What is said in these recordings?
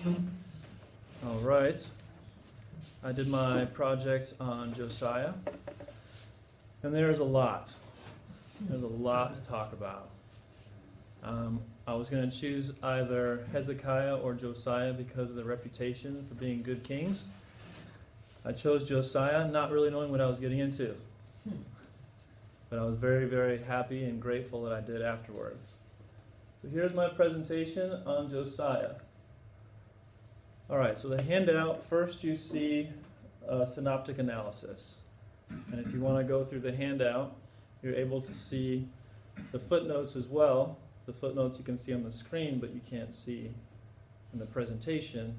All right. I did my project on Josiah, and there's a lot. There's a lot to talk about. I was going to choose either Hezekiah or Josiah because of their reputation for being good kings. I chose Josiah, not really knowing what I was getting into. But I was very, very happy and grateful that I did afterwards. So here's my presentation on Josiah. All right, so the handout, first you see a synoptic analysis. And if you want to go through the handout, you're able to see the footnotes as well. The footnotes you can see on the screen, but you can't see in the presentation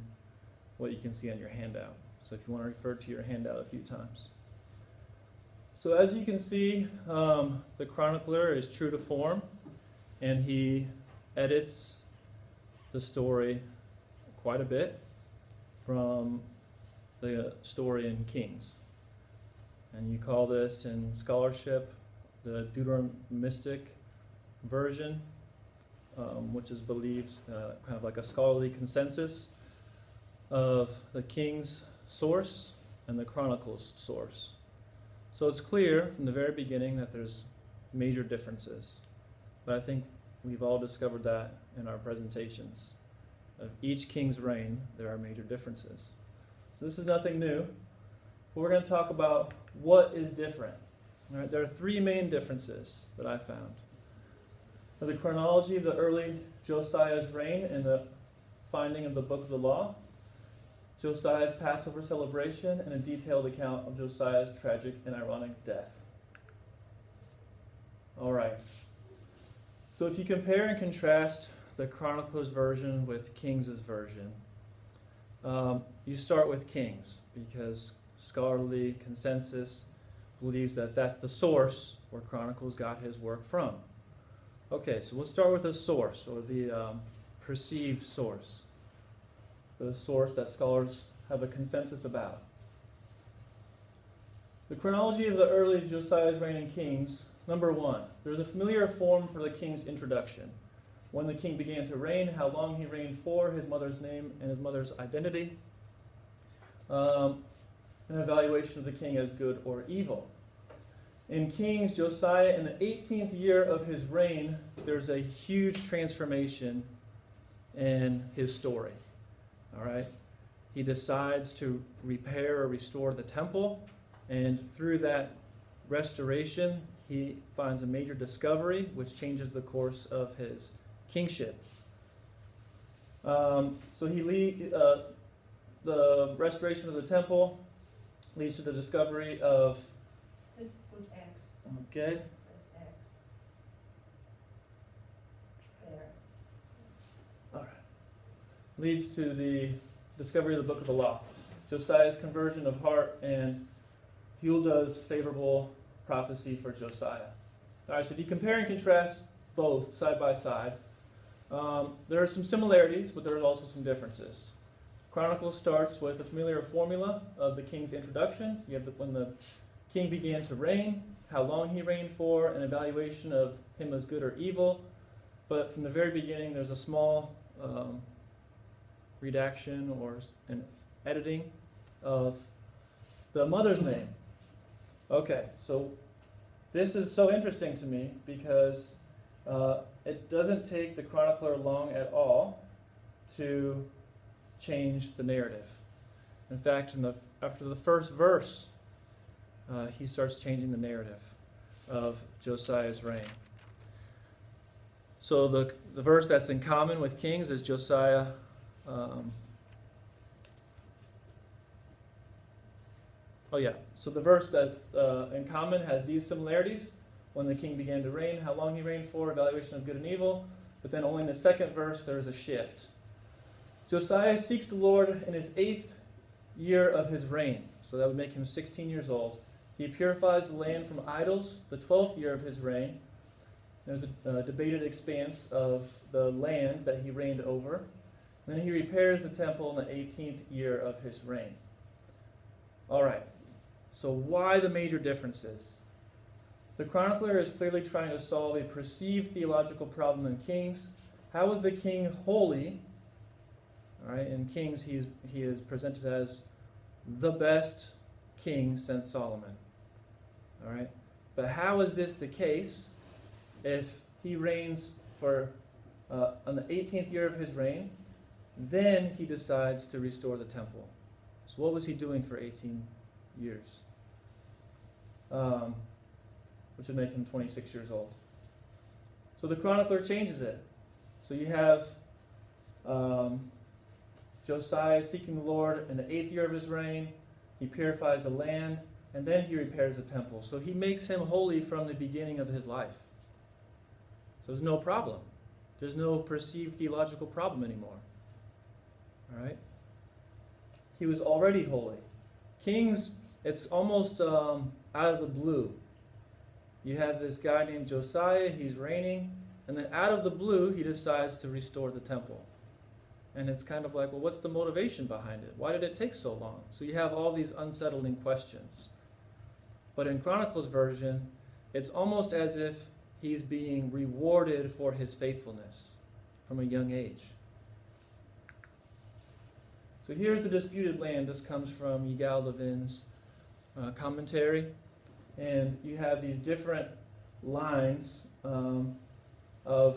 what you can see on your handout. So if you want to refer to your handout a few times. So as you can see, the chronicler is true to form, and he edits the story quite a bit from the story in Kings. And you call this in scholarship the Deuteronomistic version, which is believed kind of like a scholarly consensus of the King's source and the Chronicles source. So it's clear from the very beginning that there's major differences. But I think we've all discovered that in our presentations. Of each king's reign, there are major differences. So this is nothing new. But we're going to talk about what is different. All right, there are three main differences that I found. The chronology of the early Josiah's reign and the finding of the book of the law, Josiah's Passover celebration, and a detailed account of Josiah's tragic and ironic death. All right. So if you compare and contrast the chronicler's version with Kings' version, you start with Kings because scholarly consensus believes that that's the source where Chronicles got his work from. Okay, so we'll start with the source, or the perceived source. The source that scholars have a consensus about. The chronology of the early Josiah's reign in Kings, number one, there's a familiar form for the king's introduction. When the king began to reign, how long he reigned for, his mother's name and his mother's identity, an evaluation of the king as good or evil. In Kings, Josiah, in the 18th year of his reign, there's a huge transformation in his story. All right? He decides to repair or restore the temple, and through that restoration, he finds a major discovery which changes the course of his kingship. So the restoration of the temple leads to the discovery of... Just put X. Okay. That's X. There. All right. Leads to the discovery of the book of the law. Josiah's conversion of heart and Huldah's favorable prophecy for Josiah. All right, so if you compare and contrast both side by side, there are some similarities, but there are also some differences. Chronicles starts with a familiar formula of the king's introduction. You have when the king began to reign, how long he reigned for, an evaluation of him as good or evil. But from the very beginning, there's a small redaction or an editing of the mother's name. Okay, so this is so interesting to me because it doesn't take the chronicler long at all to change the narrative. In fact, after the first verse, he starts changing the narrative of Josiah's reign. So the verse that's in common with Kings is Josiah. So the verse that's in common has these similarities. When the king began to reign, how long he reigned for, evaluation of good and evil. But then only in the second verse there is a shift. Josiah seeks the Lord in his 8th year of his reign. So that would make him 16 years old. He purifies the land from idols, the 12th year of his reign. There's a debated expanse of the land that he reigned over. And then he repairs the temple in the 18th year of his reign. All right, so why the major differences? The chronicler is clearly trying to solve a perceived theological problem in Kings. How is the king holy All right, in Kings, he is presented as the best king since Solomon. All right, but how is this the case if he reigns for on the 18th year of his reign, then he decides to restore the temple? So what was he doing for 18 years? Which would make him 26 years old. So the chronicler changes it. So you have Josiah seeking the Lord in the 8th year of his reign. He purifies the land, and then he repairs the temple. So he makes him holy from the beginning of his life. So there's no problem. There's no perceived theological problem anymore. All right? He was already holy. Kings, it's almost out of the blue. You have this guy named Josiah, he's reigning, and then out of the blue, he decides to restore the temple. And it's kind of like, well, what's the motivation behind it? Why did it take so long? So you have all these unsettling questions. But in Chronicles' version, it's almost as if he's being rewarded for his faithfulness from a young age. So here's the disputed land. This comes from Yigal Levin's commentary. And you have these different lines of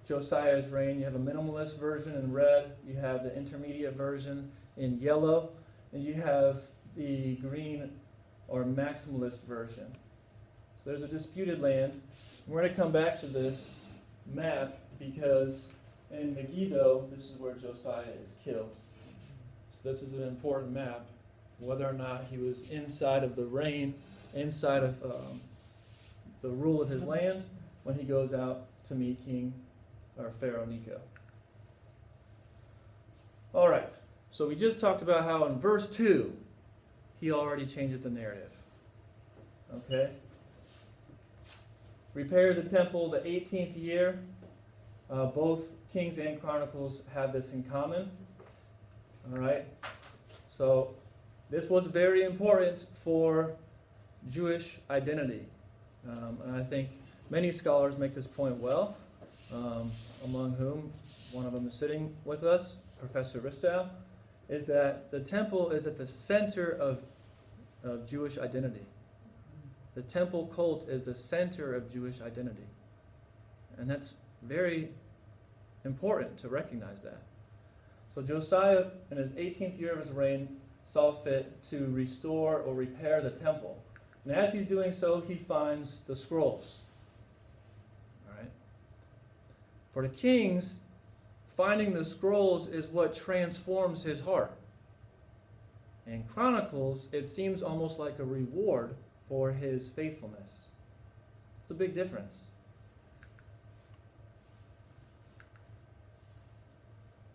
Josiah's reign. You have a minimalist version in red. You have the intermediate version in yellow. And you have the green or maximalist version. So there's a disputed land. We're going to come back to this map because in Megiddo, this is where Josiah is killed. So this is an important map, whether or not he was inside of the reign, inside of the rule of his land, when he goes out to meet King or Pharaoh Necho. All right, so we just talked about how in verse 2, he already changes the narrative. Okay? Repair the temple the 18th year. Both Kings and Chronicles have this in common. All right? So this was very important for Jewish identity. And I think many scholars make this point well, among whom one of them is sitting with us, Professor Ristow, is that the temple is at the center of Jewish identity. The temple cult is the center of Jewish identity. And that's very important to recognize that. So Josiah, in his 18th year of his reign, saw fit to restore or repair the temple. And as he's doing so, he finds the scrolls. All right? For the kings, finding the scrolls is what transforms his heart. In Chronicles, it seems almost like a reward for his faithfulness. It's a big difference.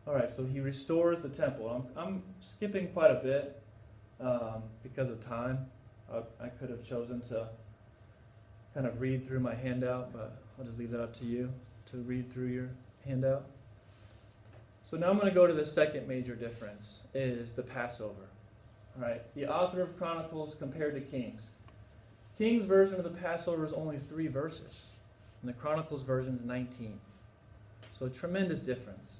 All right, so he restores the temple. I'm skipping quite a bit because of time. I could have chosen to kind of read through my handout, but I'll just leave that up to you to read through your handout. So now I'm going to go to the second major difference, is the Passover. All right, the author of Chronicles compared to Kings. King's version of the Passover is only 3 verses, and the Chronicles version is 19. So a tremendous difference.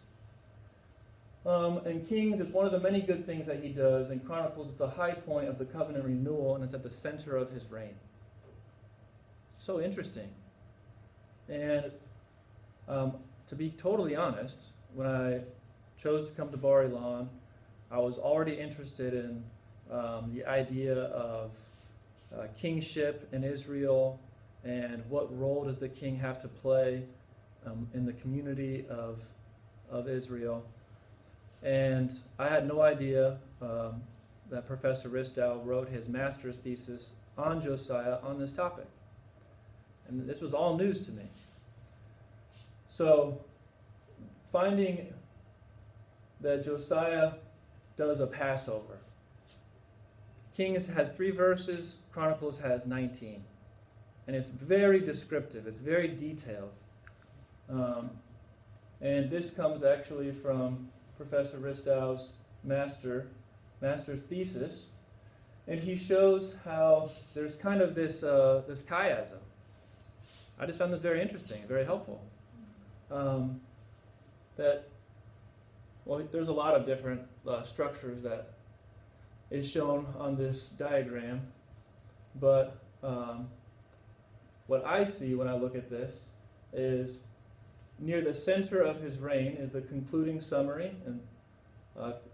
In Kings, it's one of the many good things that he does. In Chronicles, it's a high point of the covenant renewal, and it's at the center of his reign. It's so interesting. And to be totally honest, when I chose to come to Bar Ilan, I was already interested in the idea of kingship in Israel and what role does the king have to play in the community of Israel. And I had no idea that Professor Ristow wrote his master's thesis on Josiah on this topic. And this was all news to me. So, finding that Josiah does a Passover. Kings has 3 verses, Chronicles has 19. And it's very descriptive, it's very detailed. And this comes actually from Professor Ristow's master's thesis, and he shows how there's kind of this chiasm. I just found this very interesting, very helpful. That well, there's a lot of different structures that is shown on this diagram, but what I see when I look at this is near the center of his reign is the concluding summary in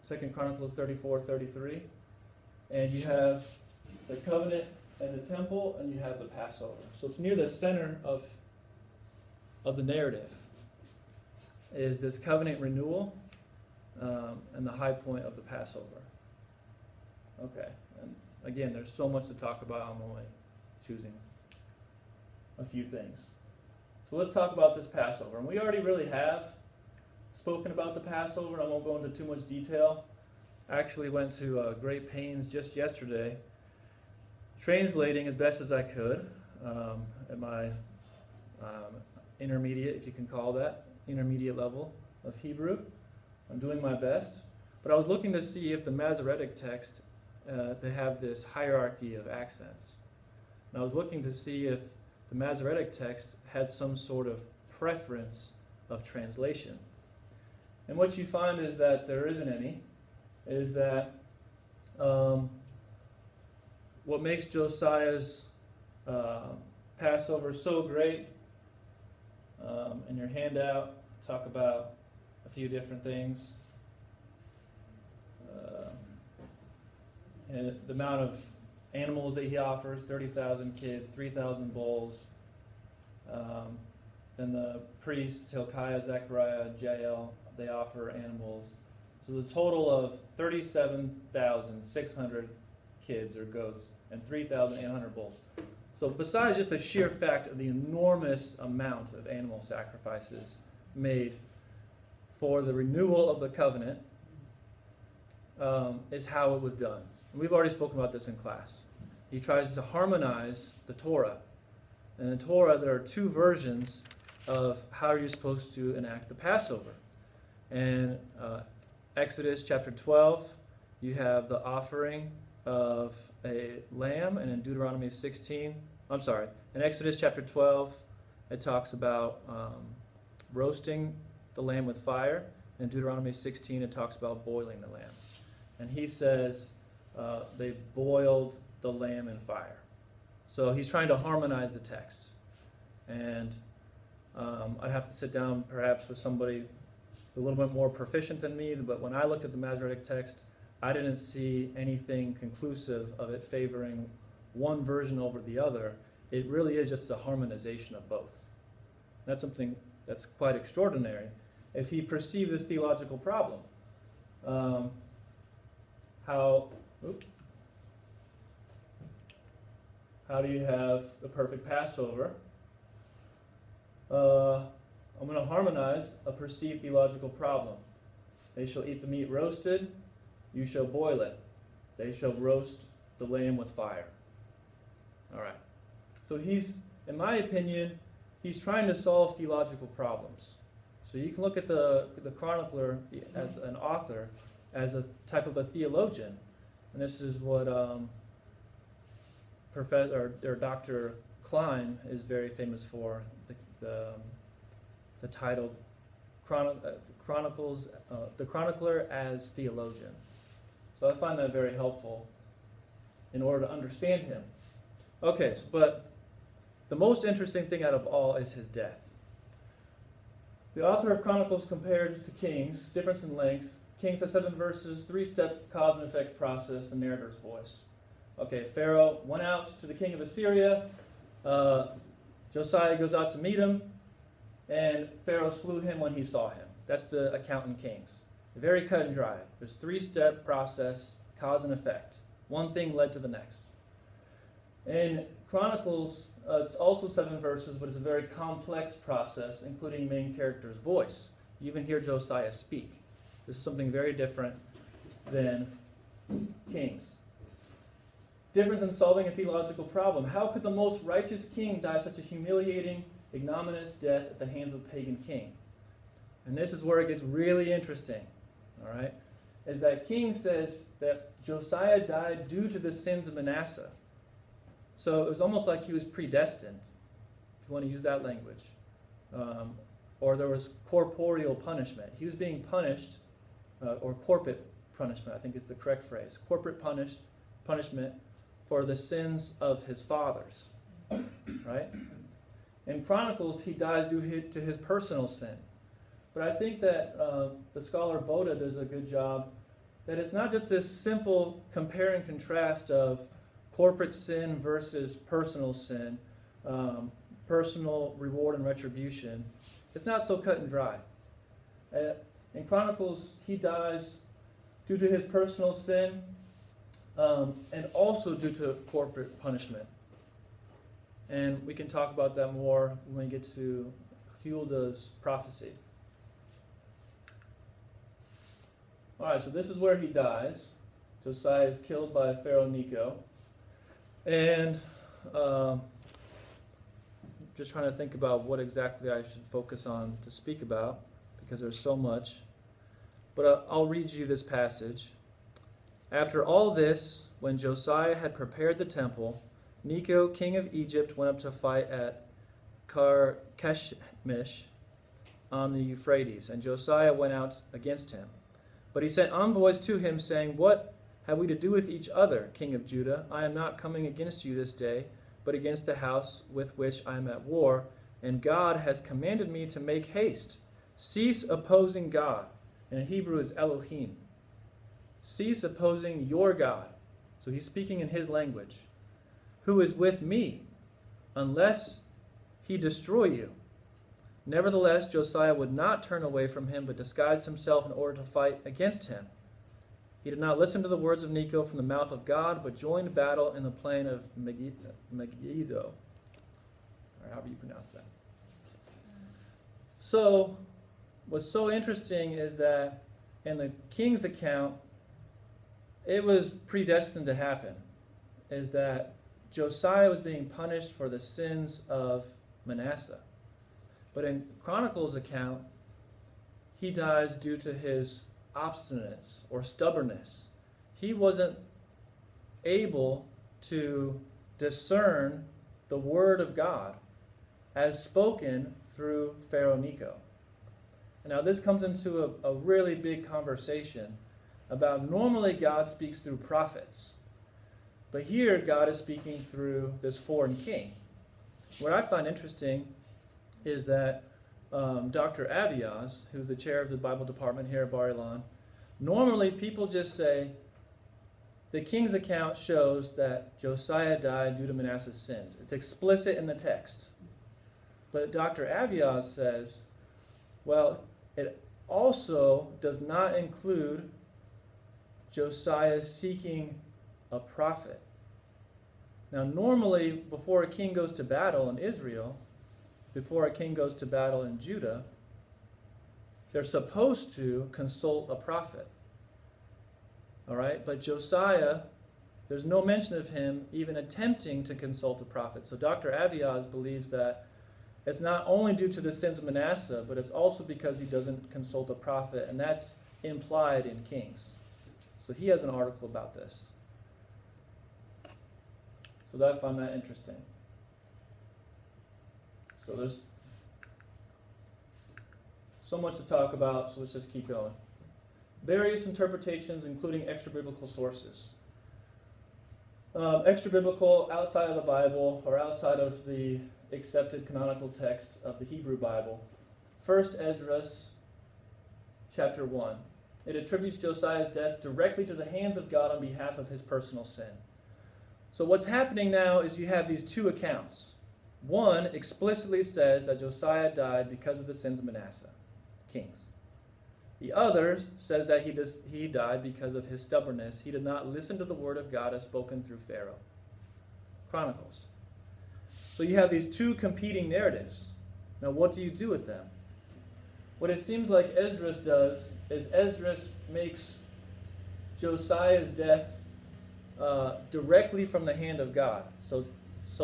2 Chronicles 34:33, and you have the covenant and the temple, and you have the Passover. So it's near the center of the narrative is this covenant renewal and the high point of the Passover. Okay, and again, there's so much to talk about. I'm only choosing a few things. So let's talk about this Passover. And we already really have spoken about the Passover. I won't go into too much detail. I actually went to great pains just yesterday translating as best as I could at my intermediate, if you can call that, intermediate level of Hebrew. I'm doing my best. But I was looking to see if the Masoretic text, they have this hierarchy of accents. And I was looking to see if the Masoretic text had some sort of preference of translation. And what you find is that there isn't any, is that what makes Josiah's Passover so great, in your handout, talk about a few different things. And the amount of animals that he offers, 30,000 kids, 3,000 bulls. Then the priests, Hilkiah, Zechariah, Jael, they offer animals. So the total of 37,600 kids or goats and 3,800 bulls. So besides just the sheer fact of the enormous amount of animal sacrifices made for the renewal of the covenant, is how it was done. And we've already spoken about this in class. He tries to harmonize the Torah. And in the Torah, there are two versions of how you're supposed to enact the Passover. And Exodus chapter 12, you have the offering of a lamb, and in Deuteronomy 16, in Exodus chapter 12, it talks about roasting the lamb with fire. In Deuteronomy 16, it talks about boiling the lamb. And he says they boiled the lamb in fire. So he's trying to harmonize the text. And I'd have to sit down perhaps with somebody a little bit more proficient than me, but when I looked at the Masoretic text, I didn't see anything conclusive of it favoring one version over the other. It really is just a harmonization of both. That's something that's quite extraordinary, as he perceived this theological problem. How do you have the perfect Passover? I'm going to harmonize a perceived theological problem. They shall eat the meat roasted, you shall boil it. They shall roast the lamb with fire. All right. So he's, in my opinion, he's trying to solve theological problems. So you can look at the chronicler as an author, as a type of a theologian. And this is what Dr. Klein is very famous for, the title Chronicles, the chronicler as theologian. So I find that very helpful in order to understand him. Okay, but the most interesting thing out of all is his death. The author of Chronicles compared to Kings, difference in lengths. Kings has 7 verses, 3-step cause and effect process, and narrator's voice. Okay, Pharaoh went out to the king of Assyria. Josiah goes out to meet him, and Pharaoh slew him when he saw him. That's the account in Kings. Very cut and dry. There's 3-step process, cause and effect. One thing led to the next. In Chronicles, it's also 7 verses, but it's a very complex process, including main character's voice. You even hear Josiah speak. This is something very different than Kings. Difference in solving a theological problem. How could the most righteous king die such a humiliating, ignominious death at the hands of a pagan king? And this is where it gets really interesting. All right, is that King says that Josiah died due to the sins of Manasseh. So it was almost like he was predestined, if you want to use that language. Or there was corporeal punishment. He was being punished or corporate punishment, I think is the correct phrase, corporate punishment for the sins of his fathers, right? In Chronicles, he dies due to his personal sin. But I think that the scholar Boda does a good job, that it's not just this simple compare and contrast of corporate sin versus personal sin, personal reward and retribution. It's not so cut and dry. In Chronicles, he dies due to his personal sin and also due to corporate punishment. And we can talk about that more when we get to Huldah's prophecy. All right, so this is where he dies. Josiah is killed by Pharaoh Necho. And just trying to think about what exactly I should focus on to speak about, because there's so much. But I'll read you this passage. After all this, when Josiah had prepared the temple, Necho, king of Egypt, went up to fight at Carchemish on the Euphrates, and Josiah went out against him. But he sent envoys to him, saying, "What have we to do with each other, king of Judah? I am not coming against you this day, but against the house with which I am at war, and God has commanded me to make haste. Cease opposing God." And in Hebrew is Elohim. Cease opposing your God. So he's speaking in his language. Who is with me, unless he destroy you. Nevertheless, Josiah would not turn away from him, but disguised himself in order to fight against him. He did not listen to the words of Necho from the mouth of God, but joined battle in the plain of Megiddo, or however you pronounce that. So, what's so interesting is that in the king's account, it was predestined to happen, is that Josiah was being punished for the sins of Manasseh. But in Chronicles' account, he dies due to his obstinance or stubbornness. He wasn't able to discern the word of God as spoken through Pharaoh Necho. And now this comes into a really big conversation about normally God speaks through prophets. But here God is speaking through this foreign king. What I find interesting is that Dr. Aviaz, who's the chair of the Bible department here at Bar Ilan, normally people just say, the king's account shows that Josiah died due to Manasseh's sins. It's explicit in the text. But Dr. Aviaz says, well, it also does not include Josiah seeking a prophet. Now, normally, before a king goes to battle in Israel, before a king goes to battle in Judah, they're supposed to consult a prophet. All right? But Josiah, there's no mention of him even attempting to consult a prophet. So Dr. Aviaz believes that it's not only due to the sins of Manasseh, but it's also because he doesn't consult a prophet, and that's implied in Kings. So he has an article about this. So I find that interesting. So there's so much to talk about, so let's just keep going. Various interpretations, including extra-biblical sources. Extra-biblical, outside of the Bible, or outside of the accepted canonical text of the Hebrew Bible. First Esdras, chapter 1. It attributes Josiah's death directly to the hands of God on behalf of his personal sin. So what's happening now is you have these two accounts. One explicitly says that Josiah died because of the sins of Manasseh, kings. The other says that he died because of his stubbornness. He did not listen to the word of God as spoken through Pharaoh. Chronicles. So you have these two competing narratives. Now what do you do with them? What it seems like Esdras does is Esdras makes Josiah's death directly from the hand of God. So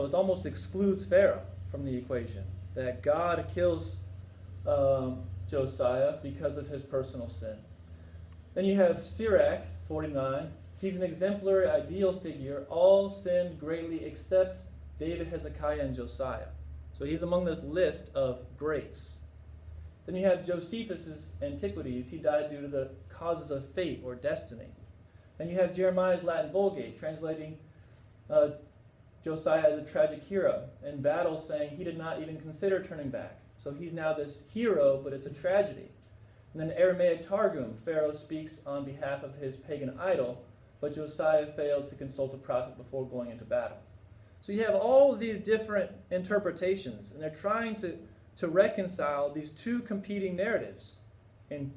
it almost excludes Pharaoh from the equation. That God kills Josiah because of his personal sin. Then you have Sirach, 49. He's an exemplary, ideal figure. All sinned greatly except David, Hezekiah, and Josiah. So he's among this list of greats. Then you have Josephus' Antiquities. He died due to the causes of fate or destiny. Then you have Jeremiah's Latin Vulgate, translating Josiah as a tragic hero in battle, saying he did not even consider turning back. So he's now this hero, but it's a tragedy. And then Aramaic Targum, Pharaoh speaks on behalf of his pagan idol, but Josiah failed to consult a prophet before going into battle. So you have all of these different interpretations, and they're trying to reconcile these two competing narratives in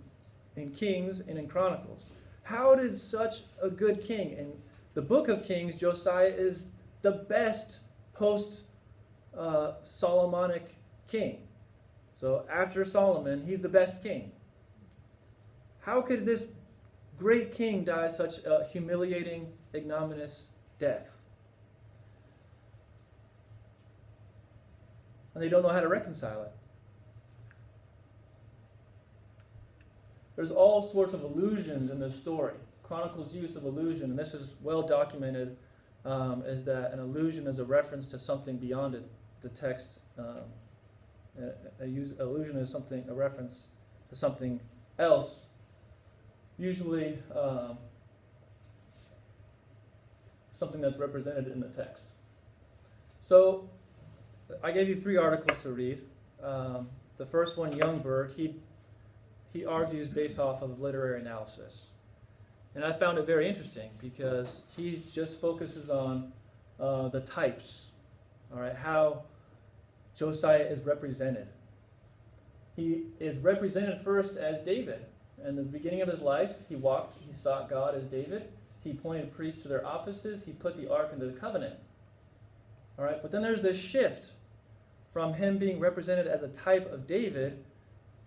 Kings and in Chronicles. How did such a good king, in the book of Kings, Josiah is the best post-Solomonic king. So after Solomon, he's the best king. How could this great king die such a humiliating, ignominious death? And they don't know how to reconcile it. There's all sorts of allusions in this story. Chronicles' use of allusion, and this is well documented, is that an allusion is a reference to something beyond it, the text. Allusion is a reference to something else, usually something that's represented in the text. So I gave you 3 articles to read. The first one, Youngberg, he argues based off of literary analysis. And I found it very interesting because he just focuses on the types, all right, how Josiah is represented. He is represented first as David. In the beginning of his life, he sought God as David. He appointed priests to their offices. He put the ark into the covenant. All right, but then there's this shift from him being represented as a type of David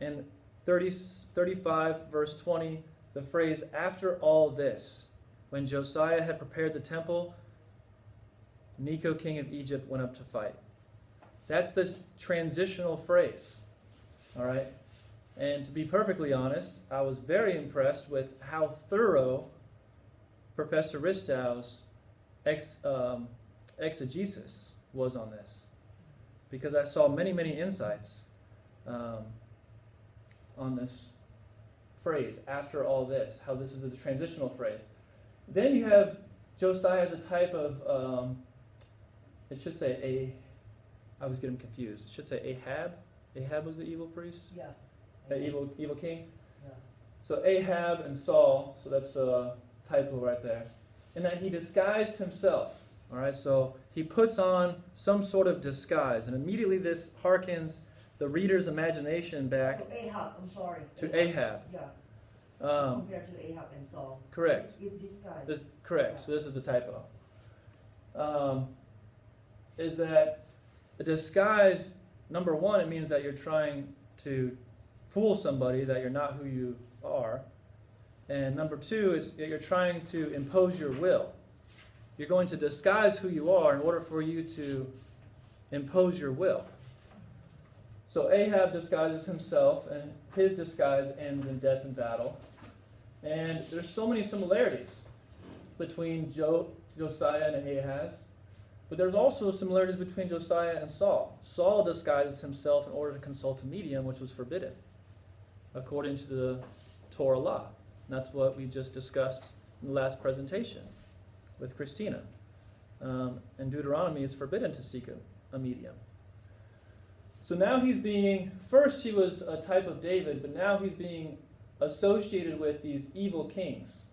in 35, verse 20, the phrase, after all this, when Josiah had prepared the temple, Necho, king of Egypt, went up to fight. That's this transitional phrase, all right? And to be perfectly honest, I was very impressed with how thorough Professor Ristow's exegesis was on this, because I saw many, many insights on this phrase, after all this, how this is a transitional phrase. Then you have Josiah as a type of, it should say I was getting confused. It should say Ahab. Ahab was the evil priest? Yeah. The evil king? Yeah. So Ahab and Saul, so that's a typo right there. And that he disguised himself. All right, so he puts on some sort of disguise, and immediately this harkens the reader's imagination back To Ahab, I'm sorry. to Ahab. Yeah. Um, Compared to Ahab and Saul. correct. If disguise. Correct. So this is the typo. Is that a disguise? Number one, it means that you're trying to fool somebody that you're not who you are, and number two is that you're trying to impose your will. You're going to disguise who you are in order for you to impose your will. So Ahab disguises himself, and his disguise ends in death and battle. And there's so many similarities between Josiah and Ahaz, but there's also similarities between Josiah and Saul. Saul disguises himself in order to consult a medium, which was forbidden, according to the Torah law. And that's what we just discussed in the last presentation with Christina. In Deuteronomy, it's forbidden to seek a medium. So now first he was a type of David, but now he's being associated with these evil kings.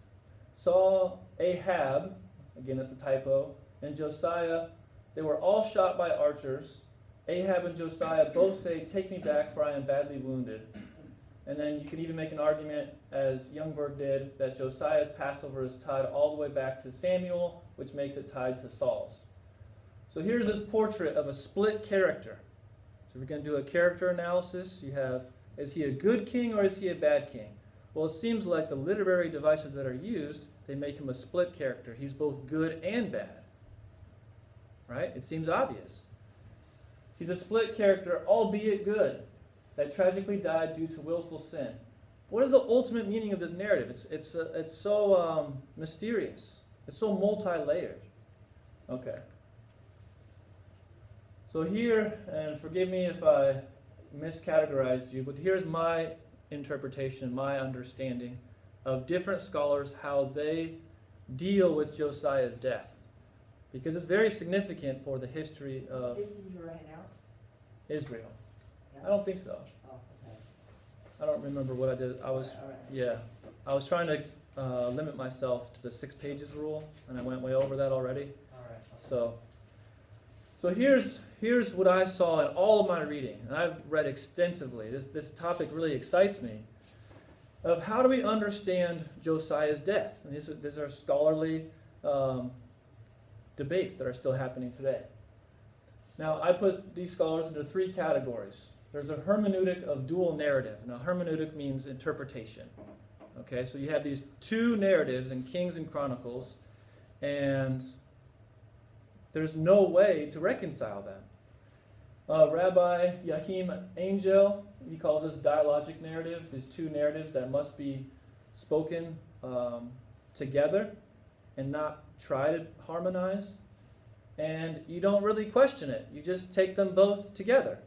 Saul, Ahab, again that's a typo, and Josiah, they were all shot by archers. Ahab and Josiah both say, "Take me back, for I am badly wounded." And then you can even make an argument, as Youngberg did, that Josiah's Passover is tied all the way back to Samuel, which makes it tied to Saul's. So here's this portrait of a split character. So if we're going to do a character analysis, you have, is he a good king or is he a bad king? Well, it seems like the literary devices that are used, they make him a split character. He's both good and bad. Right? It seems obvious. He's a split character, albeit good, that tragically died due to willful sin. What is the ultimate meaning of this narrative? It's so mysterious. It's so multi-layered. Okay. So here, and forgive me if I miscategorized you, but here's my interpretation, my understanding of different scholars, how they deal with Josiah's death. Because it's very significant for the history of This is your handout? Israel. Yeah. I don't think so. Oh, okay. I don't remember what I did. I was, All right. yeah, I was trying to limit myself to the 6 pages rule, and I went way over that already. All right. So here's what I saw in all of my reading, and I've read extensively. This topic really excites me. Of how do we understand Josiah's death? And these are scholarly debates that are still happening today. Now, I put these scholars into 3 categories. There's a hermeneutic of dual narrative. Now, hermeneutic means interpretation. Okay, so you have these 2 narratives in Kings and Chronicles, and there's no way to reconcile them. Rabbi Yahim Angel, he calls this dialogic narrative, these 2 narratives that must be spoken together and not try to harmonize. And you don't really question it. You just take them both together.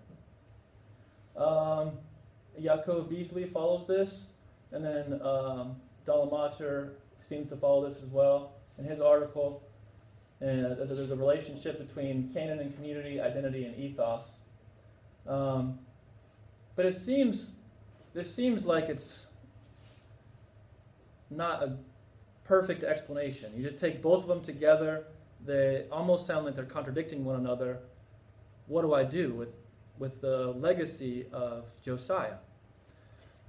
Yaakov Beasley follows this, and then Dalamacher seems to follow this as well in his article. And there's a relationship between canon and community, identity and ethos. But this seems like it's not a perfect explanation. You just take both of them together. They almost sound like they're contradicting one another. What do I do with the legacy of Josiah?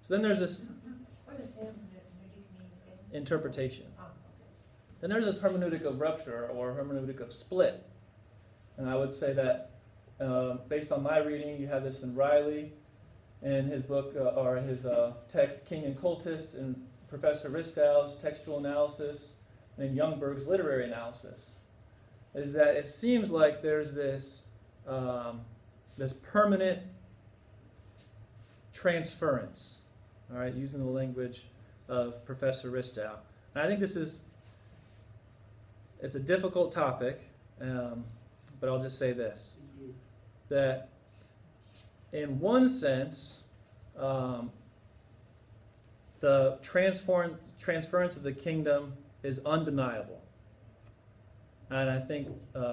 So then there's this What does hermeneutic mean again? interpretation. Oh, okay. Then there's this hermeneutic of rupture or hermeneutic of split. And I would say that based on my reading, you have this in Riley in his book or his text, King and Cultist, and Professor Ristow's textual analysis, and in Youngberg's literary analysis, is that it seems like there's this permanent transference, all right, using the language of Professor Ristow. And I think it's a difficult topic, but I'll just say this, that in one sense, the transference of the kingdom is undeniable. And I think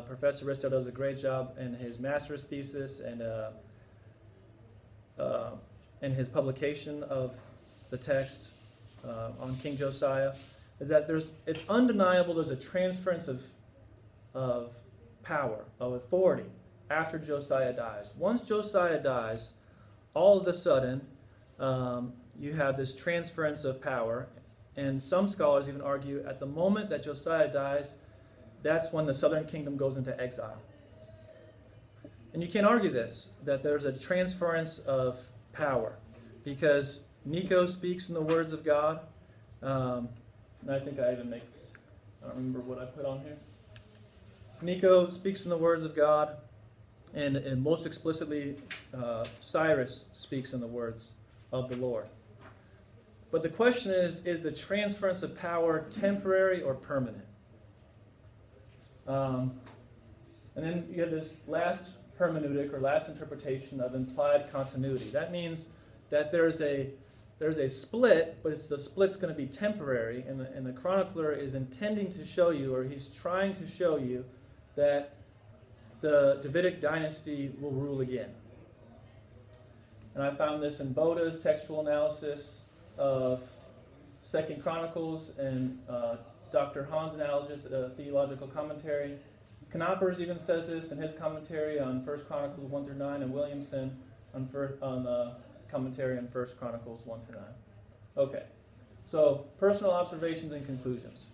Professor Ristow does a great job in his master's thesis and in his publication of the text on King Josiah, is that it's undeniable there's a transference of power, of authority, after Josiah dies. Once Josiah dies, all of a sudden, you have this transference of power, and some scholars even argue at the moment that Josiah dies, that's when the southern kingdom goes into exile. And you can't argue this, that there's a transference of power, because Nico speaks in the words of God, and I think I don't remember what I put on here. Nico speaks in the words of God, and most explicitly, Cyrus speaks in the words of the Lord. But the question is the transference of power temporary or permanent? And then you have this last hermeneutic or last interpretation of implied continuity. That means that there's a split, but the split's going to be temporary, and the chronicler is intending to show you, or he's trying to show you, that the Davidic dynasty will rule again. And I found this in Boda's textual analysis of 2 Chronicles and Dr. Hahn's analysis, theological commentary. Knoppers even says this in his commentary on 1 Chronicles 1 through 9, and Williamson on commentary on 1 Chronicles 1 through 9. Okay, so personal observations and conclusions.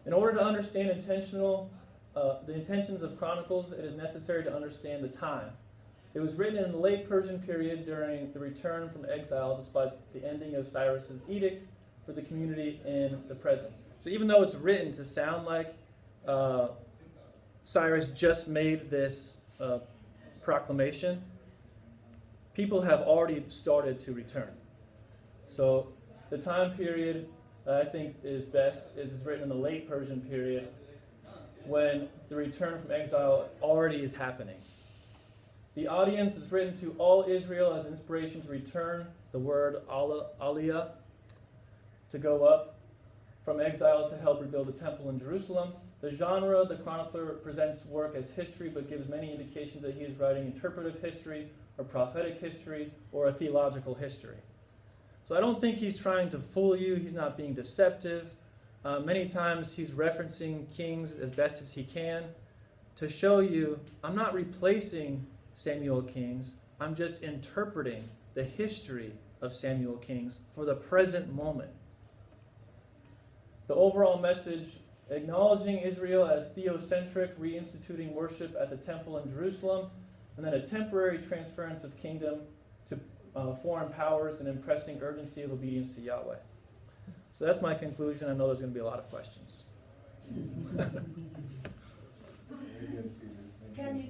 In order to understand the intentions of Chronicles, it is necessary to understand the time. It was written in the late Persian period during the return from exile, despite the ending of Cyrus's edict for the community in the present. So even though it's written to sound like Cyrus just made this proclamation, people have already started to return. So the time period I think is best is written in the late Persian period, when the return from exile already is happening. The audience is written to all Israel as inspiration to return, the word aliyah, to go up from exile to help rebuild the temple in Jerusalem. The genre, the chronicler presents work as history, but gives many indications that he is writing interpretive history, or prophetic history, or a theological history. So I don't think he's trying to fool you. He's not being deceptive. Many times he's referencing kings as best as he can to show you, I'm not replacing Samuel Kings. I'm just interpreting the history of Samuel Kings for the present moment. The overall message, acknowledging Israel as theocentric, reinstituting worship at the temple in Jerusalem, and then a temporary transference of kingdom to foreign powers and impressing urgency of obedience to Yahweh. So that's my conclusion. I know there's going to be a lot of questions. Can you